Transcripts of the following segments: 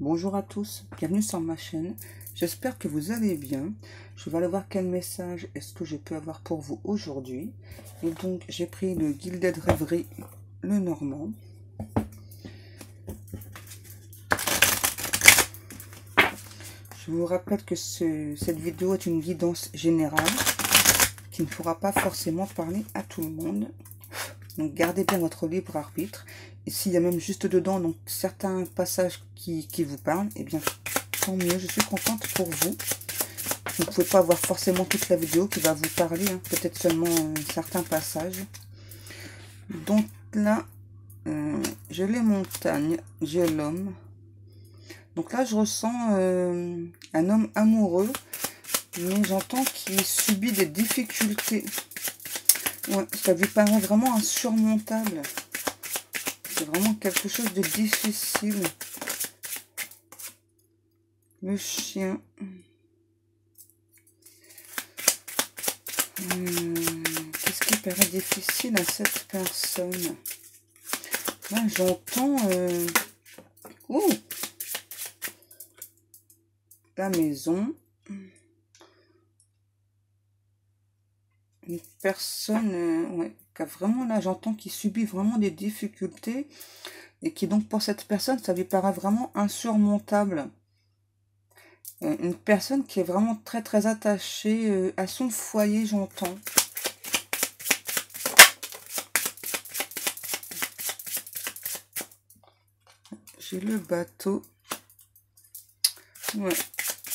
Bonjour à tous, bienvenue sur ma chaîne. J'espère que vous allez bien. Je vais aller voir quel message est-ce que je peux avoir pour vous aujourd'hui. Et donc j'ai pris le Gilded Rêverie, le normand. Je vous rappelle que cette vidéo est une guidance générale qui ne pourra pas forcément parler à tout le monde. Donc gardez bien votre libre arbitre. Et s'il y a même juste dedans donc certains passages qui vous parlent, eh bien tant mieux, je suis contente pour vous. Vous ne pouvez pas avoir forcément toute la vidéo qui va vous parler, hein, peut-être seulement certains passages. Donc là, j'ai les montagnes, j'ai l'homme. Donc là, je ressens un homme amoureux, mais j'entends qu'il subit des difficultés. Ouais, ça lui paraît vraiment insurmontable. C'est vraiment quelque chose de difficile. Le chien. Qu'est-ce qui paraît difficile à cette personne? Là, j'entends... la maison. Une personne ouais, qui a vraiment, là, j'entends qu'il subit vraiment des difficultés. Et qui donc, pour cette personne, ça lui paraît vraiment insurmontable. Une personne qui est vraiment très très attachée à son foyer, j'entends. J'ai le bateau. Ouais.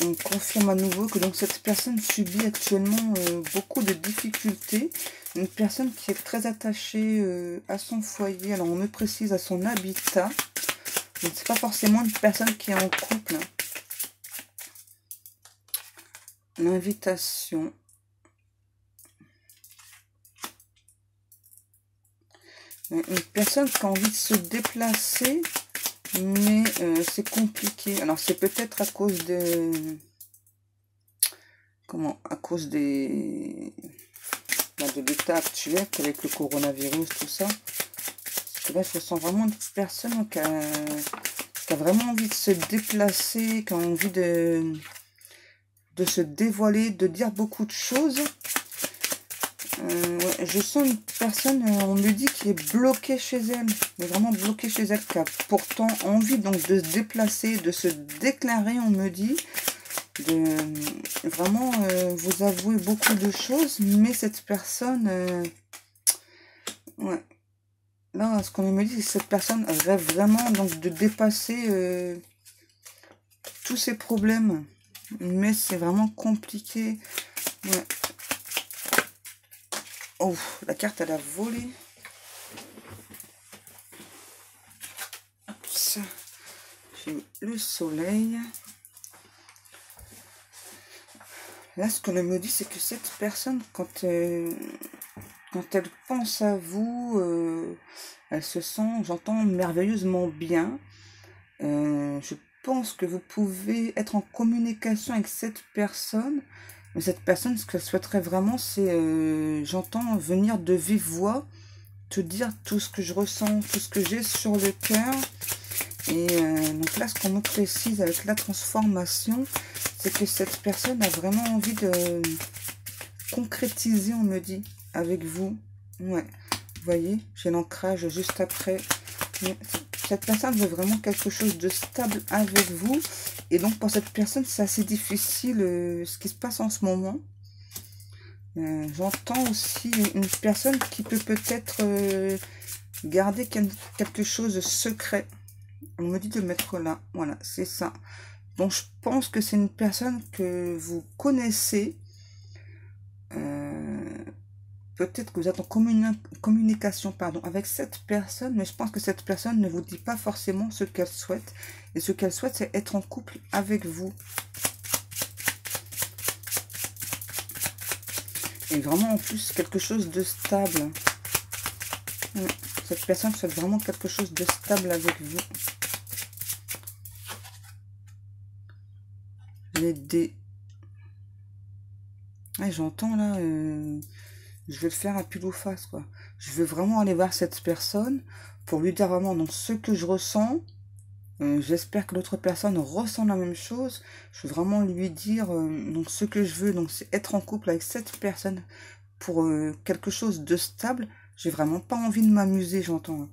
On confirme à nouveau que donc cette personne subit actuellement beaucoup de difficultés. Une personne qui est très attachée à son foyer. Alors on me précise à son habitat. Donc c'est pas forcément une personne qui est en couple. L'invitation. Une personne qui a envie de se déplacer, mais c'est compliqué. Alors c'est peut-être à cause de... Comment? À cause des... de l'état actuel, avec le coronavirus, tout ça. Parce que là, je ressens vraiment une personne qui a vraiment envie de se déplacer, qui a envie de se dévoiler, de dire beaucoup de choses. Ouais, je sens une personne, on me dit, qui est bloquée chez elle. Mais vraiment bloquée chez elle, qui a pourtant envie donc de se déplacer, de se déclarer, on me dit. De vraiment vous avouer beaucoup de choses, mais cette personne... ouais. Là, ce qu'on me dit, c'est que cette personne rêve vraiment donc de dépasser tous ses problèmes. Mais c'est vraiment compliqué. Ouais. Oh, la carte, elle a volé. Ça. J'ai le soleil. Là, ce qu'on me dit, c'est que cette personne, quand elle pense à vous, elle se sent, j'entends, merveilleusement bien. Je pense que vous pouvez être en communication avec cette personne. Mais cette personne, ce qu'elle souhaiterait vraiment, c'est, j'entends, venir de vive voix, te dire tout ce que je ressens, tout ce que j'ai sur le cœur. Et donc là, ce qu'on me précise avec la transformation, c'est que cette personne a vraiment envie de concrétiser, on me dit, avec vous. Ouais, vous voyez, j'ai l'ancrage juste après. Cette personne veut vraiment quelque chose de stable avec vous. Et donc, pour cette personne, c'est assez difficile ce qui se passe en ce moment. J'entends aussi une personne qui peut peut-être garder quelque chose de secret. On me dit de le mettre là. Voilà, c'est ça. Donc, je pense que c'est une personne que vous connaissez. Peut-être que vous êtes en communication avec cette personne, mais je pense que cette personne ne vous dit pas forcément ce qu'elle souhaite. Et ce qu'elle souhaite, c'est être en couple avec vous. Et vraiment, en plus, quelque chose de stable. Cette personne souhaite vraiment quelque chose de stable avec vous. Les dés. Ouais, j'entends là... je vais le faire à pile ou face, quoi. Je veux vraiment aller voir cette personne pour lui dire vraiment donc, ce que je ressens. J'espère que l'autre personne ressent la même chose. Je veux vraiment lui dire, donc ce que je veux, donc c'est être en couple avec cette personne pour quelque chose de stable. J'ai vraiment pas envie de m'amuser, j'entends. Hein.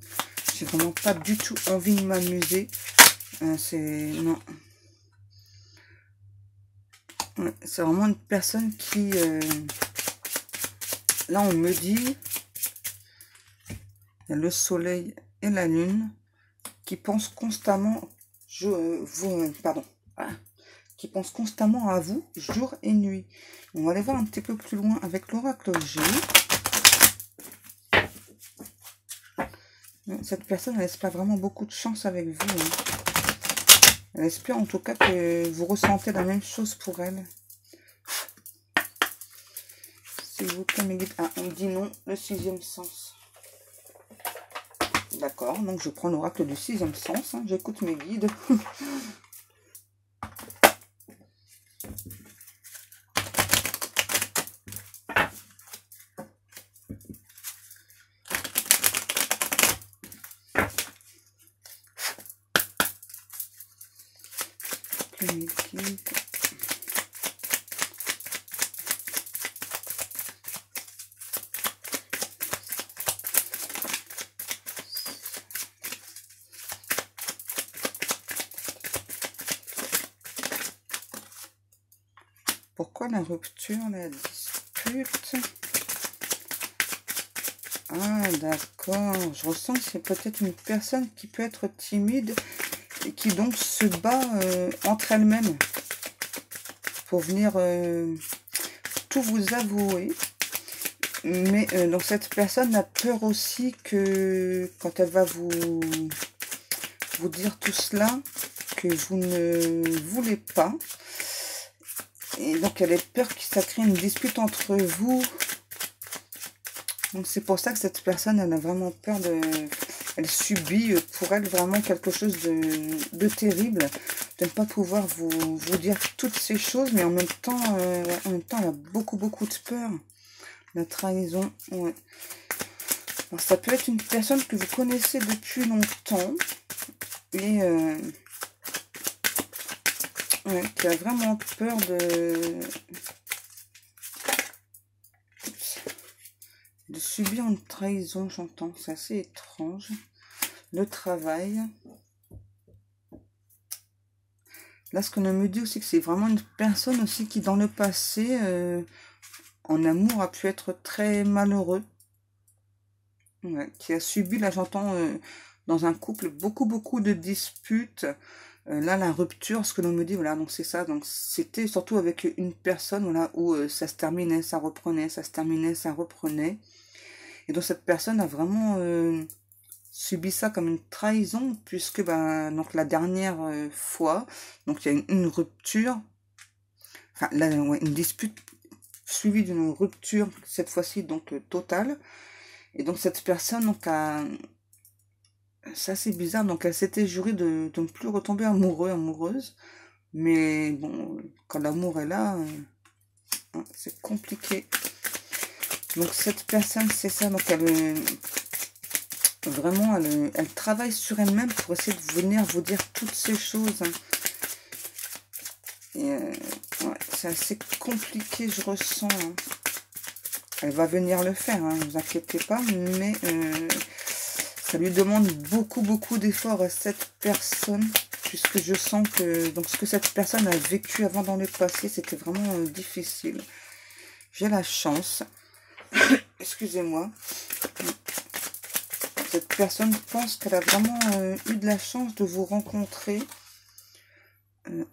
J'ai vraiment pas du tout envie de m'amuser. Non. Ouais, c'est vraiment une personne qui... là, on me dit... Il y a le soleil et la lune qui pensent constamment... pardon. Ah, qui pensent constamment à vous, jour et nuit. On va aller voir un petit peu plus loin avec l'oracle G. Cette personne, elle espère vraiment beaucoup de chance avec vous. Hein. Elle espère en tout cas que vous ressentez la même chose pour elle. S'il vous plaît, mes guides. Ah, on me dit non, le sixième sens. D'accord, donc je prends l'oracle du sixième sens. Hein. J'écoute mes guides. Mes guides. Pourquoi la rupture, la dispute? Ah, d'accord. Je ressens que c'est peut-être une personne qui peut être timide et qui donc se bat entre elles-mêmes pour venir tout vous avouer. Mais donc cette personne a peur aussi que quand elle va vous dire tout cela, que vous ne voulez pas. Et donc elle a peur que ça crée une dispute entre vous. Donc c'est pour ça que cette personne, elle a vraiment peur de... Elle subit pour elle vraiment quelque chose de terrible. De ne pas pouvoir vous dire toutes ces choses, mais en même temps, elle a beaucoup de peur. La trahison, ouais. Alors, ça peut être une personne que vous connaissez depuis longtemps. Et ouais, qui a vraiment peur de subir une trahison, j'entends. C'est assez étrange. Le travail. Là, ce qu'on me dit aussi, que c'est vraiment une personne aussi qui, dans le passé, en amour, a pu être très malheureux. Ouais, qui a subi, là, j'entends, dans un couple, beaucoup de disputes. Là, la rupture, ce que l'on me dit, voilà, donc c'est ça. Donc, c'était surtout avec une personne, voilà, où ça se terminait, ça reprenait, ça se terminait, ça reprenait. Et donc, cette personne a vraiment subi ça comme une trahison, puisque, ben, donc, la dernière fois, donc, il y a une rupture, enfin, là, ouais, une dispute suivie d'une rupture, cette fois-ci, donc, totale. Et donc, cette personne, donc, c'est assez bizarre, donc, elle s'était jurée de ne plus retomber amoureuse. Mais bon, quand l'amour est là, c'est compliqué. Donc cette personne, c'est ça. Donc vraiment, elle travaille sur elle-même pour essayer de venir vous dire toutes ces choses. Hein. Et ouais, c'est assez compliqué, je ressens. Hein. Elle va venir le faire, hein, ne vous inquiétez pas. Mais ça lui demande beaucoup d'efforts à cette personne. Puisque je sens que donc ce que cette personne a vécu avant dans le passé, c'était vraiment difficile. J'ai la chance. Excusez-moi. Cette personne pense qu'elle a vraiment eu de la chance de vous rencontrer.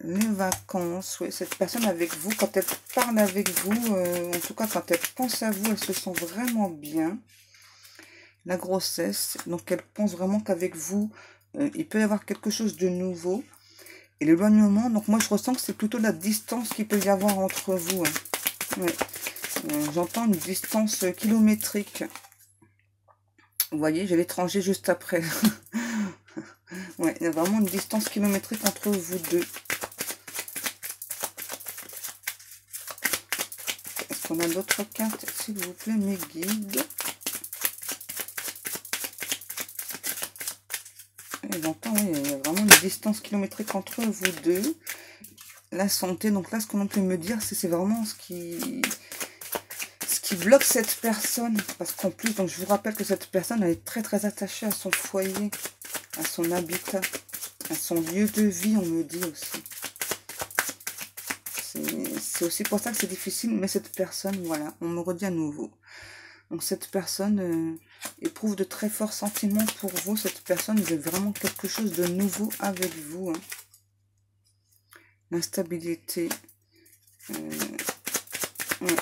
Les vacances, oui. Cette personne avec vous, quand elle parle avec vous, en tout cas quand elle pense à vous, elle se sent vraiment bien. La grossesse, donc elle pense vraiment qu'avec vous, il peut y avoir quelque chose de nouveau. Et l'éloignement, donc moi je ressens que c'est plutôt la distance qu'il peut y avoir entre vous. Hein. Ouais. J'entends une distance kilométrique. Vous voyez, j'ai l'étranger juste après. Ouais, il y a vraiment une distance kilométrique entre vous deux. Est-ce qu'on a d'autres cartes, s'il vous plaît, mes guides? j'entends, oui, il y a vraiment une distance kilométrique entre vous deux. La santé, donc là, ce que l'on peut me dire, c'est vraiment ce qui bloque cette personne. Parce qu'en plus, donc je vous rappelle que cette personne, elle est très très attachée à son foyer, à son habitat, à son lieu de vie, on me dit aussi. C'est aussi pour ça que c'est difficile, mais cette personne, voilà, on me redit à nouveau. Donc cette personne éprouve de très forts sentiments pour vous. Cette personne veut vraiment quelque chose de nouveau avec vous. Hein. L'instabilité.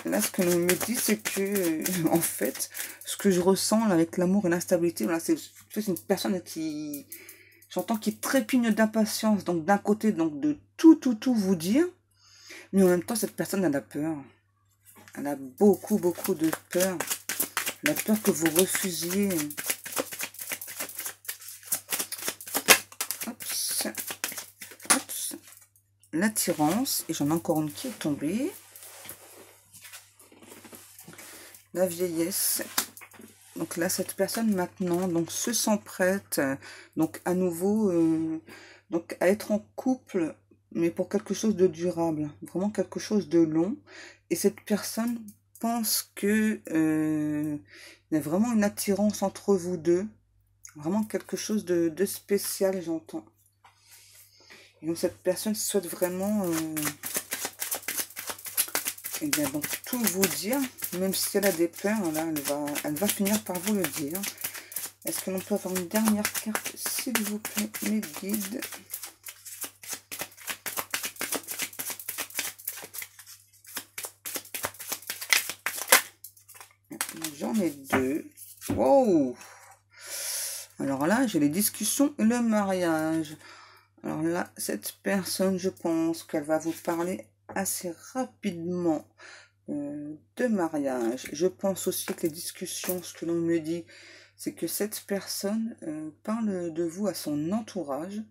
Là, ce que l'on me dit, c'est que, en fait, ce que je ressens là, avec l'amour et l'instabilité, voilà, c'est une personne qui, j'entends, qui trépigne d'impatience. Donc d'un côté, donc de tout vous dire, mais en même temps, cette personne, elle a peur. Elle a beaucoup de peur. La peur que vous refusiez. L'attirance. Et j'en ai encore une qui est tombée. La vieillesse. Donc là, cette personne maintenant donc se sent prête. Donc à nouveau, donc à être en couple, mais pour quelque chose de durable. Vraiment quelque chose de long. Et cette personne pense que il y a vraiment une attirance entre vous deux. Vraiment quelque chose de spécial, j'entends. Et donc cette personne souhaite vraiment et bien donc tout vous dire, même si elle a des peurs, là, elle va finir par vous le dire. Est-ce que l'on peut avoir une dernière carte, s'il vous plaît, mes guides? J'en ai deux. Wow! Alors là, j'ai les discussions et le mariage. Alors là, cette personne, je pense qu'elle va vous parler assez rapidement de mariage. Je pense aussi que les discussions, ce que l'on me dit, c'est que cette personne parle de vous à son entourage.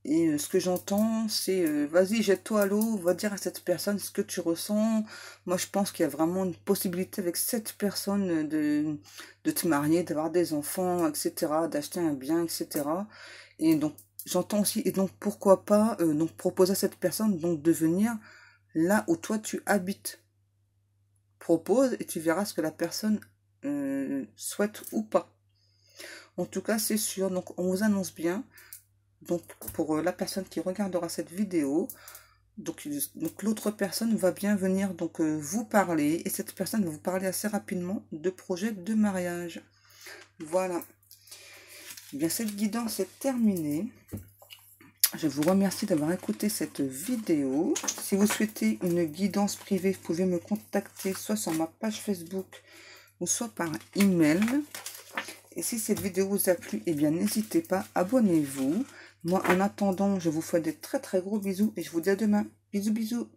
Et ce que j'entends, c'est vas-y, jette-toi à l'eau, va dire à cette personne ce que tu ressens. Moi, je pense qu'il y a vraiment une possibilité avec cette personne de te marier, d'avoir des enfants, etc., d'acheter un bien, etc. Et donc, j'entends aussi, et donc pourquoi pas donc proposer à cette personne donc de venir là où toi tu habites. Propose et tu verras ce que la personne souhaite ou pas. En tout cas, c'est sûr. Donc, on vous annonce bien. Donc, pour la personne qui regardera cette vidéo, donc l'autre personne va bien venir donc vous parler. Et cette personne va vous parler assez rapidement de projet de mariage. Voilà. Bien, cette guidance est terminée. Je vous remercie d'avoir écouté cette vidéo. Si vous souhaitez une guidance privée, vous pouvez me contacter soit sur ma page Facebook ou soit par email. Et si cette vidéo vous a plu, eh bien n'hésitez pas, abonnez-vous. Moi, en attendant, je vous fais des très gros bisous et je vous dis à demain. Bisous.